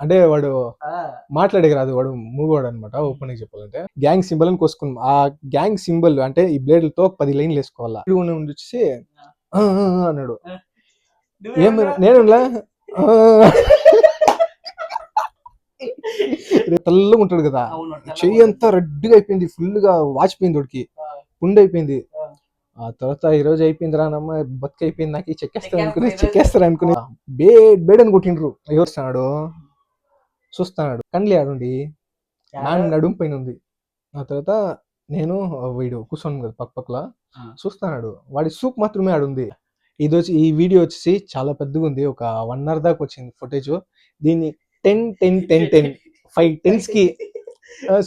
అంటే వాడు మాట్లాడేకి రాదు, వాడు మూగవాడు అనమాట. ఓపెన్ గా చెప్పాలంటే గ్యాంగ్ సింబల్ అని కోసుకున్నాం. ఆ గ్యాంగ్ సింబల్ అంటే ఈ బ్లేడ్లతో 10 లైన్లు వేసుకోవాలా. వచ్చి అన్నాడు. ఏం నేను తెల్లగా ఉంటాడు కదా, చెయ్యి అంతా రెడ్గా అయిపోయింది, ఫుల్ గా వాచిపోయింది, వాడికి పుండు అయిపోయింది. ఆ తర్వాత ఈ రోజు అయిపోయింది రానమ్మ, బతికైపోయింది, నాకు చెక్కేస్తారు అనుకుని బేడ్ అని కొట్టిండ్రు. ఎవరుస్తున్నాడు చూస్తున్నాడు, కండ్లే ఆడుండి నడుము పైన ఉంది. ఆ తర్వాత నేను వీడు కూర్చొని కదా పక్కలా చూస్తున్నాడు, వాడి సూప్ మాత్రమే ఆడుంది. ఈ వీడియో వచ్చేసి చాలా పెద్దగా ఉంది, ఒక 1 hour దాకా వచ్చింది ఫుటేజ్. దీన్ని 5 10s కి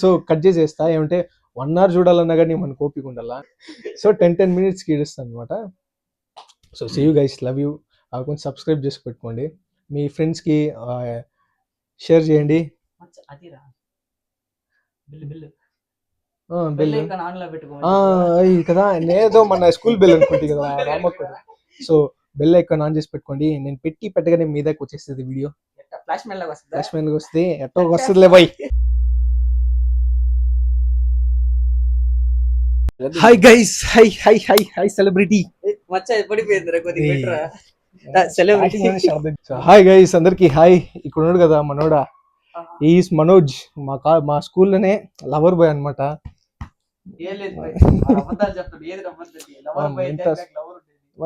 సో కట్ చేసేస్తా. ఏమంటే 1 hour చూడాలన్నా కానీ మనకు ఓపిక ఉండాలా. సో 10 minutes కి ఇడుస్తాను అనమాట. So see you guys, love you. కొంచెం సబ్స్క్రైబ్ చేసి పెట్టుకోండి, మీ ఫ్రెండ్స్కి షేర్ చేయండి. కదా నేదో మన స్కూల్ బెల్ అనుకుంటే కదా Ramakka. So bell icon on చేసి పెట్టుకోండి, నేను పెట్టగానే మీ దగ్గర వచ్చేస్తుంది వీడియో. ఫ్లాష్ మెయిల్ వస్తే ఎట్టో వస్తుందిలే bye. Hi guys, hi celebrity. Hi guys, అందరికి హాయ్. ఇక్కడ ఉన్నాడు కదా మనోడా, ఈస్ మనోజ్. మా స్కూల్లోనే లవర్ బాయ్ అనమాట.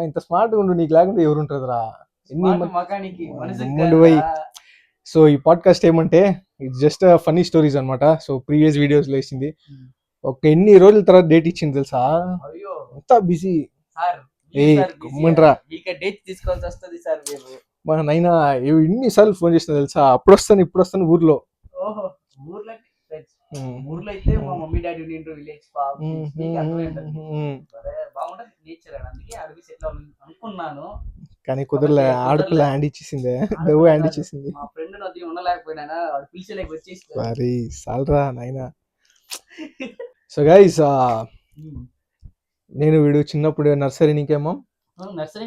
ఇంత స్మార్ట్ గా ఉండు, నీకు లేకుంటే ఎవరు ఉంటుందిరా. సో ఈ పాడ్కాస్ట్ ఏమంటే ఇట్స్ జస్ట్ ఫన్నీ స్టోరీస్ అనమాట. సో ప్రీవియస్ వీడియోస్ లో వేసింది, ఒక ఎన్ని రోజుల తర్వాత డేట్ ఇచ్చింది తెలుసా, అంతా బిజీ. మా నైనా ఎన్నిసార్లు ఫోన్ చేసిన తెలుసా, అప్పుడు వస్తాను ఇప్పుడు వస్తాను ఊర్లో. ఊర్లో అయితే మా మమ్మీ డాడీ విలేజ్ అనుకున్నాను, కానీ కుదరలే. ఆడపిల్ల హ్యాండ్ ఇచ్చేసిందే, డబ్బు హ్యాండ్ ఇచ్చేసింది. మా ఫ్రెండ్ నది ఉండలేకపోయినా పిలిచేలేక వచ్చేసి మరి సాల్రా నాయనా. సో గైస్, నేను వీడు చిన్నప్పుడు నర్సరీ ఇంకేమో నర్సరీ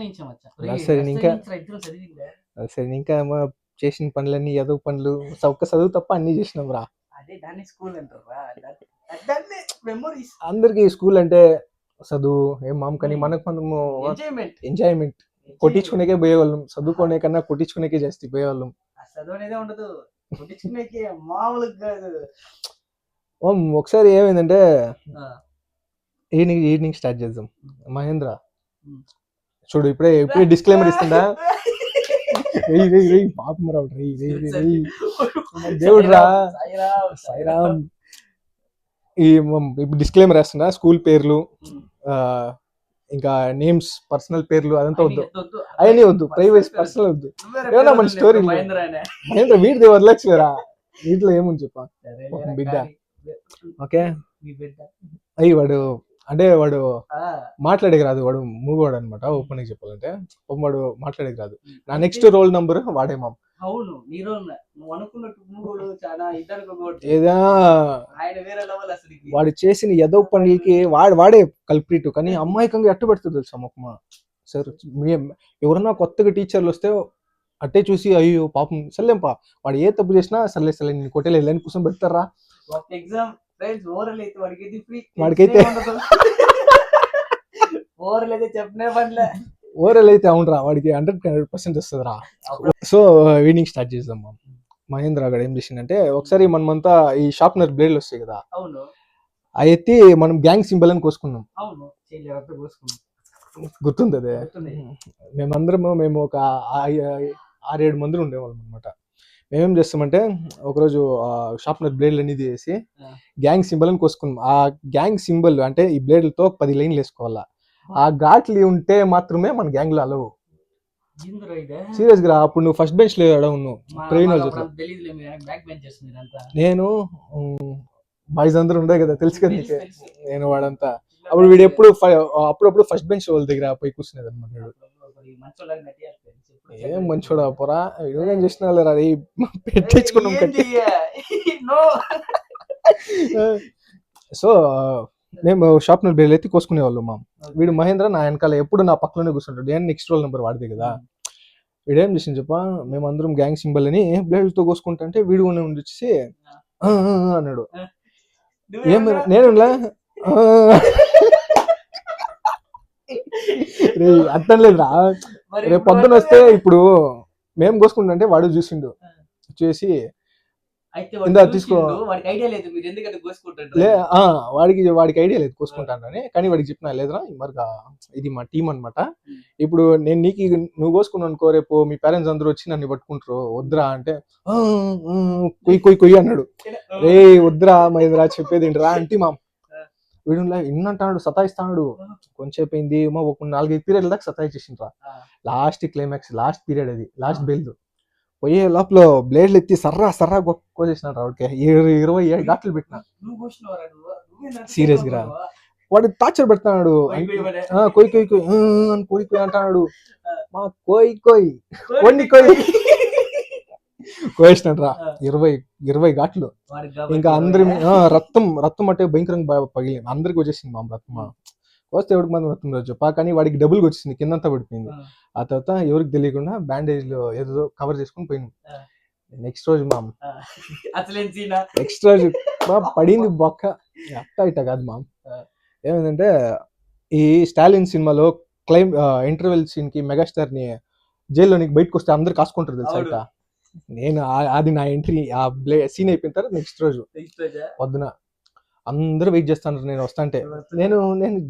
ఇంకా ఏమో చేసిన పనులన్నీ ఎదవ పనులు, ఒక్క చదువు తప్ప అన్ని చేసినాం రా. అందరికి స్కూల్ అంటే చదువు ఏం మామ, కానీ మనకు మనము ఎంజాయ్మెంట్ కొట్టించుకునేకే పోయేవాళ్ళం, చదువుకునే కన్నా కొట్టించుకునేకే జాస్తి పోయేవాళ్ళం. ఒకసారి ఏమైందంటే ఈవినింగ్ స్టార్ట్ చేద్దాం. మహేంద్ర చూడు, ఇప్పుడే డిస్క్లైమర్ ఇస్తుందా, పాపం రావు దేవుడు రా సాయిరామ్. ఇప్పుడు డిస్క్లైమర్ వేస్తున్నా, స్కూల్ పేర్లు ఇంకా నేమ్స్, పర్సనల్ పేర్లు అదంతా వద్దు, అవన్నీ వద్దు, ప్రైవేట్ పర్సనల్ వద్దు. ఏమన్నా మన స్టోరీ మహేంద్ర వీటిది వదలచ్చురా, వీటిలో ఏముంది చెప్ప బిడ్డ. ఓకే అయ్యి వాడు మాట్లాడేకి రాదు, వాడు మూగవాడు అనమాట. ఓపెన్ గా చెప్పాలంటే వాడు మాట్లాడేకి రాదు. నా నెక్స్ట్ రోల్ నంబర్ వాడే మామ్. ఏదా వాడు చేసిన ఏదో పనులకి వాడే కల్ప్రిట్, కానీ అమ్మాయికంగా ఎట్ట పెడుతుంది తెలుసా మొక్కమా. సార్ ఎవరన్నా కొత్తగా టీచర్లు వస్తే అట్టే చూసి అయ్యో పాపం సర్లేంపా, వాడు ఏ తప్పు చేసినా సర్లే నేను కొట్టేలేదు అని కూర్చొని పెడతారా. వాడికైతే ఓవరాల్ అయితే అవునరా, వాడికి 100% వస్తుంది రా. సో ఈవినింగ్ స్టార్ట్ చేద్దాం. మహేంద్ర గారు ఏం చేసిందంటే, ఒకసారి మనమంతా ఈ షార్ప్నర్ బ్లేడ్లు వస్తాయి కదా, అవి ఎత్తి మనం గ్యాంగ్ సింబల్ అని కోసుకున్నాం. గుర్తుంది అదే. మేము ఒక 6-7 మంది ఉండేవాళ్ళం అనమాట. మేమేం చేస్తామంటే ఒకరోజు షార్ప్నర్ బ్లేడ్లు అన్ని తీసి గ్యాంగ్ సింబల్ అని కోసుకున్నాం. ఆ గ్యాంగ్ సింబల్ అంటే ఈ బ్లేడ్లతో 10 లైన్లు వేసుకోవాలా. ఆ ఘాట్లు ఉంటే మాత్రమే మన గ్యాంగ్ లో అలవు. సీరియస్ గా అప్పుడు నువ్వు ఫస్ట్ బెంచ్ లో ఉన్నావు, ప్రవీణ్ నేను బాయ్స్ అందరూ ఉండే కదా, తెలుసు కదా నీకే. నేను వాడంతా అప్పుడు వీడు అప్పుడప్పుడు ఫస్ట్ బెంచ్ వాళ్ళ దగ్గర పోయి కూర్చునేది అనమాట. ఏం మంచోడా పోరా, ఏం చేసిన అది పెట్టించుకున్నాం కట్టి. సో మేము షార్ప్నర్ బ్లేడ్ ఎత్తి కోసుకునే వాళ్ళు మా. వీడు మహేంద్ర నా వెనకాల ఎప్పుడు నా పక్కలోనే కూర్చుంటాడు, నేను నెక్స్ట్ రోల్ నెంబర్ వాడితే కదా. వీడేం చేసింది చెప్ప, మేమందరం గ్యాంగ్ సింబల్ అని బ్లేడ్తో కోసుకుంటుంటే వీడు ఉండి వచ్చేసి "ఆ, ఆ, ఆ" అన్నాడు. ఏం నేను అర్థం లేదురా. రేపు పొద్దున వస్తే ఇప్పుడు మేము కోసుకుంటుంటే వాడు చూసిండు, చేసి ఇందా తీసుకో వాడికి ఐడియా లేదు కోసుకుంటానని, కానీ వాడికి చెప్పినా లేదురా మరిగా ఇది మా టీం అనమాట, ఇప్పుడు నేను నీకు నువ్వు కోసుకున్నావు అనుకో, రేపు మీ పేరెంట్స్ అందరూ వచ్చి నన్ను పట్టుకుంటారు, వద్దురా అంటే కొయ్యి కొయ్యి కొయ్యి అన్నాడు. రే వద్దురా మైదురా చెప్పేది ఏంటిరా అంటే మా వీడు ఇన్నంటాడు, సతాయిస్తాడు. కొంచెం అయింది ఒక 4-5 పీరియడ్ దాకా సతాయిచ్చేసిండ్రా. లాస్ట్ క్లైమాక్స్ లాస్ట్ పీరియడ్, అది లాస్ట్ బెయిల్ పోయే లోపల బ్లేడ్లు ఎత్తి సర్రా కోసేసినాడు రావుడికి 27 ఘాట్లు పెట్టిన. సీరియస్ గా వాడు టార్చర్ పెడతాడు, కొయ్యి కొయ్యి కొయ్యి అని కొయ్యి కొయ్యి అంటాడు. మా కొయ్యి కొయ్యి కొన్ని కొయ్యి కోసినాడు రా 20 ఘాట్లు. ఇంకా అందరి రక్తం అంటే భయంకరంగా పగిలి అందరికి వచ్చేసింది మా రక్తం. వస్తే ఎవరికి మంది రక్తం చెప్పా, కానీ వాడికి డబుల్గా వచ్చింది, కిందంతా పడిపోయింది. ఆ తర్వాత ఎవరికి తెలియకుండా బ్యాండేజ్ లో ఏదో కవర్ చేసుకుని పోయినాం. నెక్స్ట్ రోజు నెక్స్ట్ రోజు పడింది బొక్క అట్ట ఇట్ట కాదు మామ్. ఏమైందంటే ఈ స్టాలిన్ సినిమాలో ఇంటర్వెల్ సీన్ కి మెగాస్టార్ ని జైల్లో నీకు బయటకు వస్తే అందరు కాసుకుంటారు తెలుసా ఇట్ట. నేను అది నా ఎంట్రీ ఆ సీన్ అయిపోయిన తర్వాత నెక్స్ట్ రోజు పొద్దున అందరూ వెయిట్ చేస్తాను నేను వస్తాంటే, నేను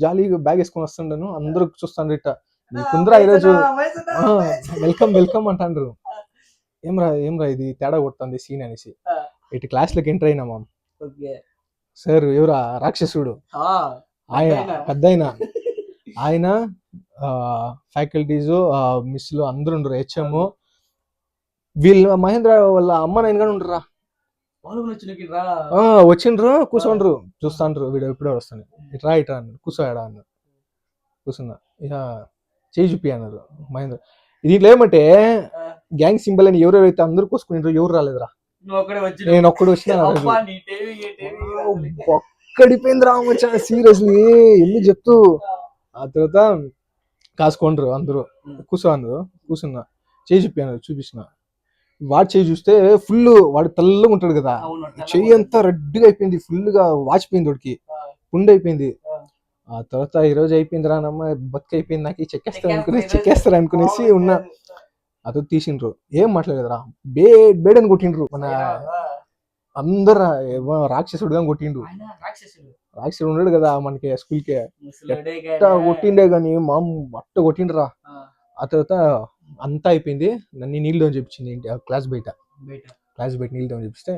జాలీగా బ్యాగ్ వేసుకొని వస్తుంటాను, అందరూ చూస్తాను ఇట్ట నీకుందరా ఈరోజు వెల్కమ్ అంటాండ్రు. ఏమ్రా ఇది తేడా కొడుతుంది సీన్ అనేసి ఇటు క్లాస్ లోకి ఎంటర్ అయినా మామ్. సార్ ఎవరా రాక్షసుడు, ఆయన పెద్ద ఆయన ఫ్యాకల్టీస్ మిస్లు అందరూ ఉండరు, హెచ్ఎం వీళ్ళు మహేంద్ర వాళ్ళ అమ్మ నాయన కూడా ఉండరా, వచ్చిండ్రు కూర్చోండ్రు చూస్తాండ్రు, వీడు ఎప్పుడో వస్తాను ఇట్రా అన్నాడు, కూర్చోయాడా అన్నాడు. కూర్చున్నా ఇక చేయి చూపి అన్నారు మహేంద్ర. దీంట్లో ఏమంటే గ్యాంగ్ సింబల్ అని ఎవరెవరైతే అందరూ కోసుకుని ఎవరు రాలేదురా, నేను ఒక్కడు వచ్చిన ఒక్కడిపోయింది రామచ్చా సీరియస్లీ ఎందుకు చెప్తూ. ఆ తర్వాత కాసుకోండ్రు అందరూ కూర్చున్నా చేయి చూపి అన్నారు, చూపించిన. వాడు చేయి చూస్తే ఫుల్ వాడు తెల్లగా ఉంటాడు కదా, చెయ్యి అంతా రెడ్గా అయిపోయింది, ఫుల్ గా వాచిపోయింది, వాడికి పుండు అయిపోయింది. ఆ తర్వాత ఈ రోజు అయిపోయింది రానమ్మ బతికైపోయింది, నాకు చెక్కేస్తారు అనుకునేసి ఉన్నా. అది తీసిండ్రు, ఏం మాట్లాడలేదురా, బేడని కొట్టిండ్రు, మన అందరు రాక్షసుడుగా కొట్టిండు. రాక్షసుడు ఉన్నాడు కదా మనకి స్కూల్ కి, కొట్టిండే గాని మా అట్ట కొట్టిండ్రా. ఆ తర్వాత అంతా అయిపోయింది, నన్ను నీళ్ళు అని చెప్పించింది క్లాస్ బయట నీళ్ళు అని చెప్పిస్తే,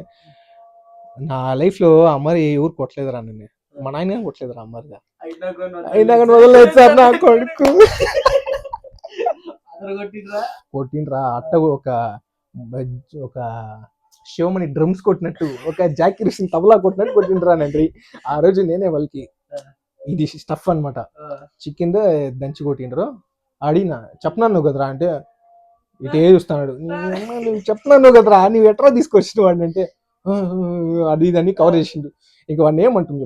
నా లైఫ్ లో అమ్మాయి ఎవరు కొట్టలేదురా, నన్ను మా నాయన కొట్టలేదురా అమ్మాయిగా, అయినా కానీ వదలలేదు సార్ నా కొడుకు కొట్టిండ్రా. అట్ట ఒక శివమణి డ్రమ్స్ కొట్టినట్టు, ఒక జాకీ సింగ్ తబలా కొట్టినట్టు కొట్టిండ్రా నండి. ఆ రోజు నేనే వాళ్ళకి ఇది స్టఫ్ అనమాట, చికెన్ దంచి కొట్టిండ్రు. అడిగినా చెప్పినాను కదరా అంటే ఇటే చూస్తున్నాడు, నువ్వు చెప్పినాను కదరా నువ్వు ఎట్లా తీసుకొచ్చిన వాడిని అంటే అది ఇదని కవర్ చేసిండు. ఇంక వాడిని ఏమంటుంది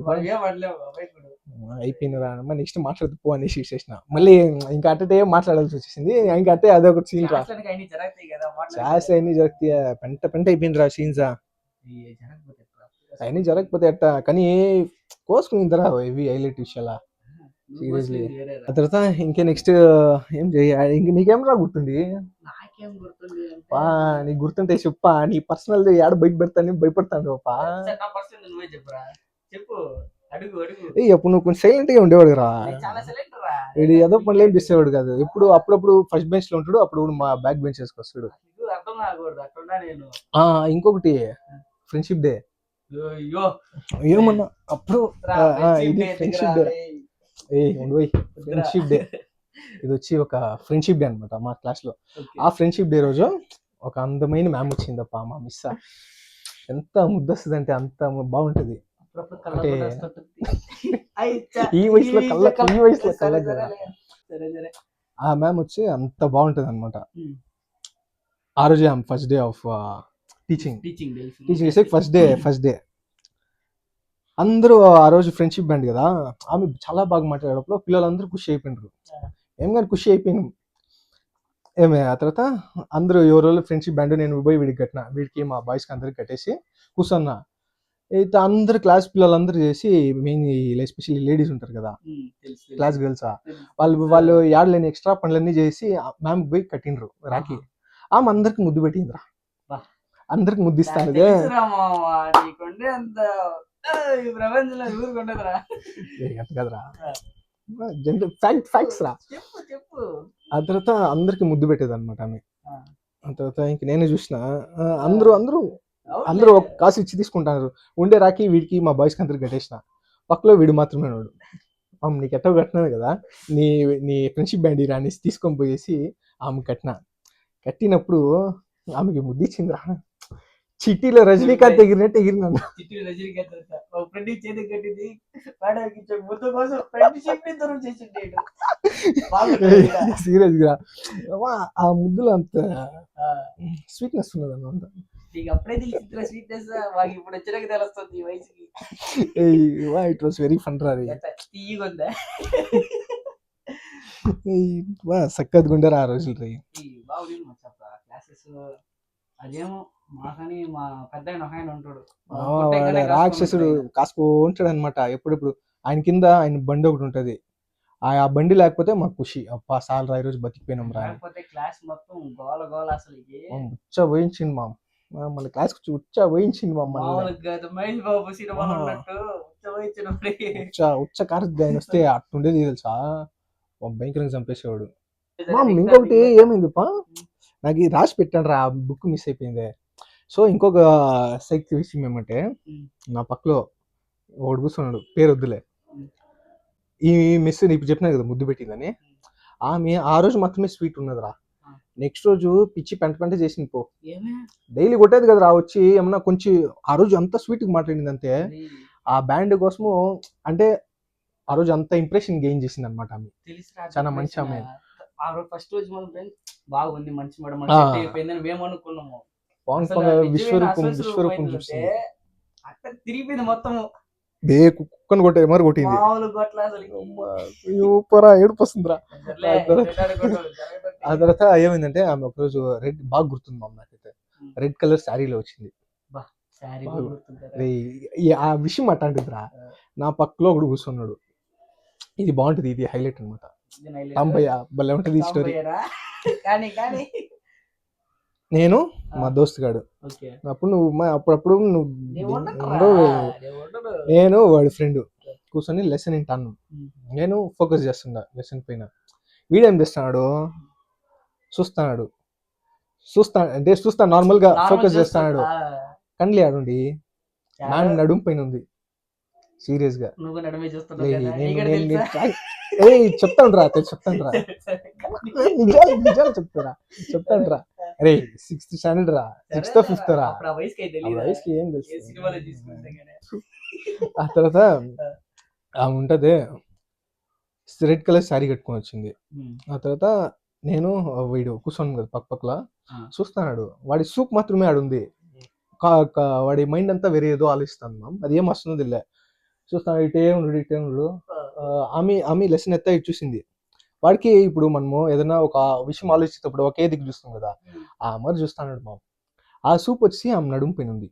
అయిపోయినరా నెక్స్ట్ మాట్లాడుతూ పో అనేసి చేసిన. మళ్ళీ ఇంకా అట్టే మాట్లాడాల్సి వచ్చేసింది, ఇంకా అట్టే అదొకటి సీన్ రా క్లాస్ అన్ని జరుగుతాయి, పెంట అయిపోయింది రా సీన్స్ అవన్నీ జరగకపోతే అట్ట. కానీ కోసుకునిందరా ఇవి హైలైట్ విషయాలా సీరియస్లీ. ఆ తర్వాత ఇంకా నెక్స్ట్ ఏం చేయాలి, ఇంక నీకేం రా గుర్తుంది, నీకు గుర్తుంటే చెప్పా, నీ పర్సనల్ ఏడ బయట పెడతాను భయపడతాను అప్పుడు నువ్వు కొంచెం సైలెంట్ గా ఉండేవాడు రా, వీడు ఏదో పనులు ఏం చేసేవాడు కాదు, ఎప్పుడు అప్పుడప్పుడు ఫస్ట్ బెంచ్ లో ఉంటాడు, అప్పుడు మా బ్యాక్ బెంచ్ వేసుకొస్తాడు. ఇంకొకటి ఫ్రెండ్షిప్ డే ఏమన్నా అప్పుడు ఇది ఫ్రెండ్షిప్ డే ఫ్రెండ్షిప్ డే ఇది వచ్చి ఒక ఫ్రెండ్షిప్ డే అనమాట మా క్లాస్ లో. ఆ ఫ్రెండ్షిప్ డే రోజు ఒక అందమైన మ్యామ్ వచ్చిందప్ప, మా మిస్ ఎంత ముద్దొస్తుంది అంటే అంత బాగుంటది. అంటే ఈ వయసులో కళ్ళ ఆ మ్యామ్ వచ్చి అంత బాగుంటది అనమాట. ఆ రోజే first day of teaching first day అందరూ ఆ రోజు ఫ్రెండ్షిప్ బ్యాండ్ కదా, ఆమె చాలా బాగా మాట్లాడేటప్పుడు పిల్లలందరూ ఖుషి అయిపోయినారు. ఏం కానీ ఖుషి అయిపోయినాం. ఏమే ఆ తర్వాత అందరూ ఎవరోళ్ళు ఫ్రెండ్షిప్ బ్యాండ్ నేను పోయి వీడికి కట్టిన, వీడికి మా బాయ్స్కి అందరికి కట్టేసి కూర్చున్నా. అయితే అందరు క్లాస్ పిల్లలందరూ చేసి మెయిన్ ఎస్పెషల్లీ లేడీస్ ఉంటారు కదా క్లాస్ గర్ల్స్, వాళ్ళు యాడలేని ఎక్స్ట్రా పనులన్నీ చేసి మ్యామ్ పోయి కట్టిండ్రు రాఖీ. ఆమె అందరికి ముద్దు పెట్టిందిరా, అందరికి ముద్దు ఇస్తాను కదరా, ఫ్యాక్ట్స్ రా. ఆ తర్వాత అందరికి ముద్దు పెట్టేది అనమాట ఆమె. ఆ తర్వాత ఇంక నేనే చూసిన అందరూ అందరూ అందరూ ఒక కాసు ఇచ్చి తీసుకుంటారు. ఉండే రాకి వీడికి మా బాయ్స్కి అందరికి కట్టేసిన, పక్కలో వీడు మాత్రమే ఉన్నాడు. నీకు ఎట్టో కట్టినాను కదా, నీ నీ ఫ్రెండ్షిప్ బ్యాండ్ రాని తీసుకొని పోయేసి ఆమె కట్టినప్పుడు ఆమెకి ముద్దు ఇచ్చిందిరా. చిట్టీలో రజనీకాంత్ ఎగిరినట్టు ఎగిరినాను. సీరియస్ గా ఆ ముద్దులో అంత స్వీట్నెస్ ఉన్నది అన్నమాట. ఇట్ వాస్ వెరీ ఫన్ రా. సక్కద్ గుండెరా ఆ రోజులు రీ. అదేమో మాకని మా పెద్ద ఉంటాడు, రాక్షసుడు కాసుకో ఉంటాడు అనమాట. ఎప్పుడెప్పుడు ఆయన కింద ఆయన బండి ఒకటి ఉంటది, ఆ బండి లేకపోతే మాకు ఖుషి. అప్ప సాల్ ఈ రోజు బతికిపోయినాం రా. క్లాస్ మొత్తం గోల గోల అసలు ఉచ్చ పోయించింది మా మన క్లాస్ ఉచ్చ పోయించింది మమ్మల్ని. ఉచ్చ కారు ఆయన వస్తే అట్టుండేది తెలుసా, భయంకరంగా చంపేసేవాడు. ఇంకొకటి ఏమైంది నాకు రాసి పెట్టాను రా, బుక్ మిస్ అయిపోయింది. సో ఇంకొక సైక్ విషయం ఏమంటే, నా పక్కలో ఒకడు కూర్చున్నాడు, పేరు వద్దులే. ఈ మిస్ ఇప్పుడు చెప్పినా కదా ముద్దు పెట్టిందని, ఆమె ఆ రోజు మాత్రమే స్వీట్ ఉన్నదిరా. నెక్స్ట్ రోజు పిచ్చి పెంట చేసింది పో. డైలీ కొట్టేది కదా రా వచ్చి ఏమన్నా కొంచెం. ఆ రోజు అంత స్వీట్ మాట్లాడింది అంతే, ఆ బ్యాండ్ కోసము. అంటే ఆ రోజు అంత ఇంప్రెషన్ గెయిన్ చేసింది అనమాట ఆమె. చాలా మంచి ఆమె. ఫస్ట్ రోజు బాగుంది, మంచి మేము అనుకున్నాము. విశ్వరూపం చూస్తే తిరిగిపోయింది మొత్తం. కుక్కను కొట్టే మరి కొట్టింది. ఏడుపు వస్తుందిరా. ఆ తర్వాత ఏమైందంటే ఆమె ఒకరోజు రెడ్ బాగా గుర్తుంది మా నాకైతే, రెడ్ కలర్ శారీలో వచ్చింది. ఆ విషయం అట్లాంటిదిరా. నా పక్కలో ఒకడు కూర్చున్నాడు, ఇది బాగుంటది, ఇది హైలైట్ అనమాట. తాంబయ్య భలే ఉంటది ఈ స్టోరీ. నేను మా దోస్తు గాడు, అప్పుడు నువ్వు అప్పుడప్పుడు నేను వాడి ఫ్రెండ్ కూర్చొని లెసన్ వింటాను. నేను ఫోకస్ చేస్తున్నా లెసన్ పైన. వీడేం చేస్తున్నాడు, చూస్తా నార్మల్ గా ఫోకస్ చేస్తున్నాడు. కండ్లి ఆడుండి నాన్న నడుము పైన ఉంది. సీరియస్ గా చెప్తాను రా నిజాలు చెప్తాను రా. అరే 6th స్టాండర్డ్ రా, 6th 5th రా, వయసుకి ఏం తెలుసు. ఆ తర్వాత ఆమె ఉంటది, రెడ్ కలర్ శారీ కట్టుకొని వచ్చింది. ఆ తర్వాత నేను వీడు కూర్చొని కదా పక్కలా చూస్తున్నాడు. వాడి సూప్ మాత్రమే ఆడుంది, వాడి మైండ్ అంతా వేరే ఏదో ఆలోచిస్తాను మ్యామ్, అది ఏం వస్తుందో తెలియదు. చూస్తాను ఇటే ఉండు. ఆమె లెసన్ ఎత్తా ఇటు చూసింది. వాడికి ఇప్పుడు మనము ఏదైనా ఒక విషయం ఆలోచిస్తేప్పుడు ఒకే దిక్కు చూస్తాం కదా, ఆ మరి చూస్తాడు మా. ఆ సూప్ వచ్చి ఆమె నడుము పైన ఉంది,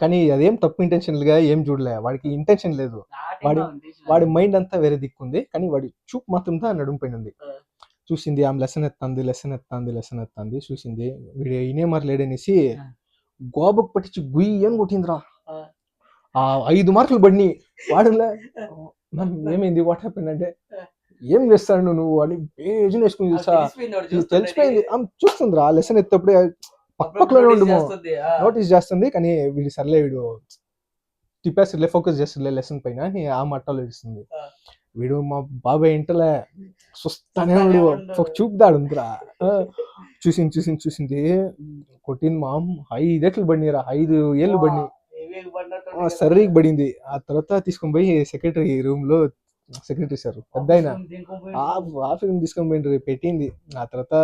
కానీ అదేం తప్పు ఇంటెన్షనల్ గా ఏం చూడలే, వాడికి ఇంటెన్షన్ లేదు. వాడి మైండ్ అంతా వేరే దిక్కు ఉంది, కానీ వాడి చూపు మాత్రంతో నడుము పైన ఉంది. చూసింది ఆమె లెసన్ ఎత్తాంది చూసింది. వీడు ఇనే మరి లేడనేసి గోబకు పట్టించి గుయ్యి అని కొట్టిందిరా. ఆ 5 మార్కులు పడినాయి. వాడులే ఏమైంది, వాట్ హ్యాపెన్ అంటే, ఏం చేస్తాడు నువ్వు అని బేజుని వేసుకుని తెలుసా. తెలిసిపోయింది, చూస్తుందిరా లెసన్ ఎత్తప్పుడే పక్కలోనే ఉండు, నోటీస్ చేస్తుంది. కానీ వీడు సర్లే, వీడు తిప్పేస్తుందిలే, ఫోకస్ చేస్తుందిలే లెసన్ పైన అని ఆ మట్టాలో ఇస్తుంది. వీడు మా బాబాయ్ ఇంటలే చూస్తానే చూపుదాడు ఉందిరా. చూసింది కొట్టింది మా 5 ఏట్లు పడినాయిరా, 5 ఏళ్ళు పడినాయి, సర్రీకి పడింది. ఆ తర్వాత తీసుకొని పోయి సెక్రటరీ రూమ్ లో, సెక్రటరీ సార్ పెద్ద ఆయన ఆఫీస్ తీసుకొని పోయి పెట్టింది. ఆ తర్వాత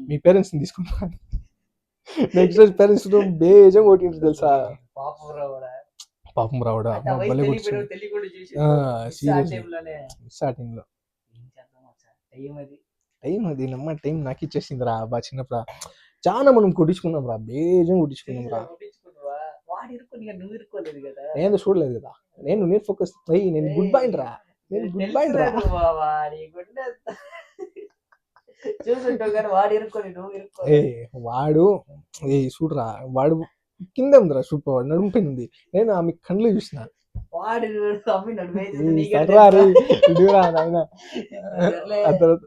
మీ పేరెంట్స్ ని తీసుకుంటా, నెక్స్ట్ రోజు పేరెంట్స్ బేజం కొట్టింది తెలుసా. పాపం రావడా స్టార్టింగ్ లో. టైం అది నమ్మ టైం నాకు ఇచ్చేసింది రా బా చిన్నప్పుడు చాలా మనం కొట్టించుకున్నాం రా బేజం కొట్టించుకున్నాం రా కొట్టించుకుంటావా? వాడు ఇరుక్కొని ఇక నువ్వు ఇరుక్కోలేదు కదా. నేను చూడలేదు కదా నేను ఫోకస్ నేను గుడ్ బాయ్ రా నేను గుడ్ బాయ్ రా తెలుసురా బావా, నీ గుండె ఎంత చూసుంటావు కానీ వాడు ఇరుక్కొని నువ్వు ఇరుక్కో. ఏ వాడు ఏ చూడరా వాడు కింద ఉందిరా సూపర్ వాడు నడుము పైన ఉంది నేను ఆమె కళ్ళు చూసిన వాడు అమ్మి నడిపేసి ఈ నీకే సర్రా రే, తెలుసా? ఇదిరా నాయన. సర్లే. ఆ తర్వాత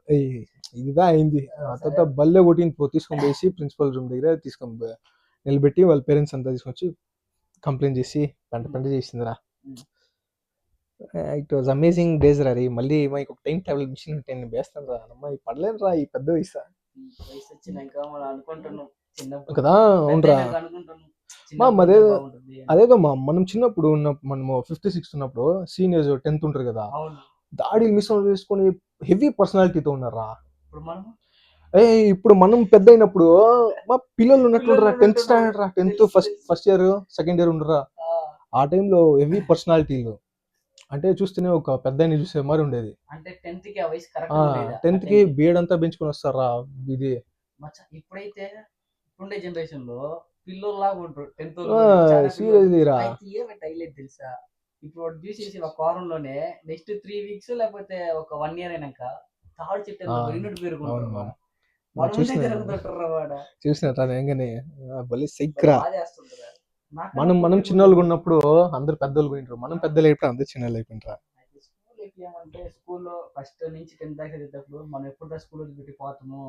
ఇదిదా అయింది ఆ తర్వాత బల్లె కొట్టింది తీసుకొని పోయి ప్రిన్సిపల్ రూమ్ దగ్గర తీసుకొని నిలబెట్టి వాళ్ళ పేరెంట్స్ అంతా తీసుకొచ్చి కంప్లైంట్ చేసి పెంట చేసిందిరా. ఇట్ వాజ్ అమేజింగ్ డేస్ రా రే. మళ్ళీ మాకు ఒక టైం ట్రావెల్ మిషన్ ఉంటే నేను వేస్తాను రా అమ్మ పడలేను రా ఈ పెద్ద వయసు వయసు వచ్చినాక మనం అనుకుంటున్నాం చిన్నప్పుడు కదా. అవునరా పెద్దయినాక అనుకుంటున్నాం మా చిన్నప్పుడు మదే బాగుంటుంది అని. అదేదో మనం చిన్నప్పుడు ఉన్నప్పుడు మనము 5th 6th ఉన్నప్పుడు సీనియర్స్ 10th ఉంటారు కదా అవును. దాడిలు మిస్ చేసుకొని హెవీ పర్సనాలిటీతో ఉన్నారా. ఇప్పుడు మనం ఇప్పుడు మనం పెద్ద అయినప్పుడు మా పిల్లలు ఉన్నట్లుండరా పిల్లలు 10th స్టాండర్డ్ రా 10th తెలుసు, ఫస్ట్ ఇయర్ సెకండ్ ఇయర్ ఉండరా. ఆ, ఆ టైంలో హెవీ పర్సనాలిటీలు అంటే చూస్తేనే ఒక పెద్ద చూసే మరి ఉండేది. అంటే 10th కి ఆ వయసు కరెక్ట్ ఉండేదా? 10th కి బియర్డ్ అంతా పెంచుకొని వస్తారా ఇది. ఇప్పుడైతే ఇప్పుడుండే జనరేషన్ లో పిల్లోల్లాగా ఉంటారు 10th సీరియస్లీ రా. ఏమంటే హైలైట్ తెలుసా? ఇప్పుడు వాడు చూసేసి ఒక వారంలోనే నెక్స్ట్ 3 weeks లేకపోతే ఒక 1 year అయినాక తాడు చెట్టు యూనిట్ అవును పేరుకుంటారు. మామ. మన ముందే చూసిన జరుగుతుంటారు వాడ. చూసిన తను ఏంగానే భలే సైక్రా. బాధేస్తుందిరా. మనం చిన్నోళ్ళుగా ఉన్నప్పుడు అందరు పెద్దోళ్ళు పోయింటారు మనం పెద్దలు అయిపోయి అందరు చిన్నోళ్ళు అయిపోయింటారా. స్కూల్ ఏమంటే స్కూల్లో ఫస్ట్ నుంచి 10th దాకా చదివేటప్పుడు మనం ఎప్పుడు స్కూల్ వదిలిపెట్టి పోతాము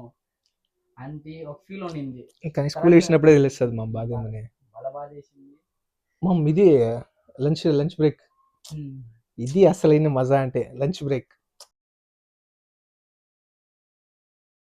అంటే ఒక ఫీల్ ఉండింది. కానీ స్కూల్ వేసినప్పుడే తెలుస్తుంది మా బాధ ఏమని. చాలా బాధ వేసింది. ఇది లంచ్ బ్రేక్ ఇది అసలైన మజా అంటే లంచ్ బ్రేక్.